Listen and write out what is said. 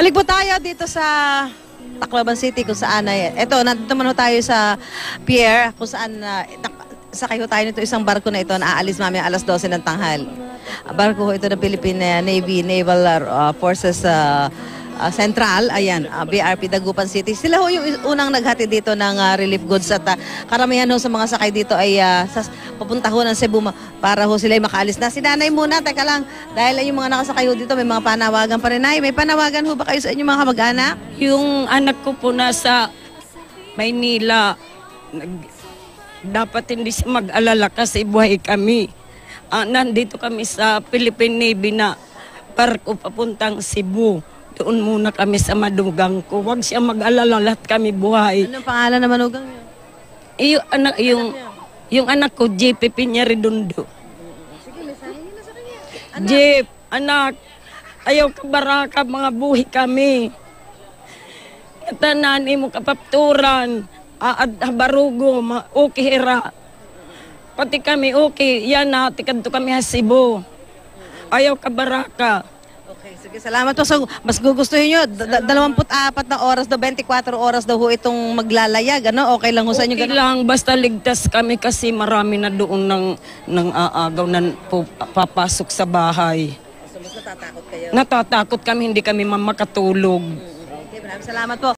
Balik po tayo dito sa Tacloban City kung saan ay eto nandito naman ho tayo sa pier kung saan sakay ho tayo nito isang barko na ito na aalis mamaya alas 12 ng tanghal. Barko ho ito ng Philippine Navy Naval Forces Central, ayan, BRP Dagupan City. Sila ho yung unang naghati dito ng relief goods at karamihan ho sa mga sakay dito ay papunta ho ng Cebu para ho sila ay makaalis na. Si nanay muna, teka lang, dahil yung mga nakasakay ho dito may mga panawagan pa rin. Nay, may panawagan ho ba kayo sa inyong mga kamag-anak? Yung anak ko po nasa Maynila, dapat hindi siya mag-alala kasi buhay kami. Nandito kami sa Philippine Navy na barko papuntang Cebu. Doon muna kami sa madugang ko. Huwag siya mag-alala, lahat kami buhay. Anong pangalan na manugang niyo? Yung anak ko, JP Piñaridondo. Sige, may sahin na sa kanya. Jeep, anak, ayaw ka baraka, mga buhi kami. Tanani mo kapapturan, barugo, okay hira. Pati kami okay, yan na, tikad to kami hasibo. Ayaw ka baraka. Okay, sige, salamat po. So, mas gugustuhin nyo, 24 na oras daw, 24 oras daw ho itong maglalayag, ano? Okay lang ho sa inyo? Okay lang, basta ligtas kami kasi marami na doon ng aagaw na papasok sa bahay. So, mas natatakot kayo? Natatakot kami, hindi kami makatulog. Okay, maraming salamat po.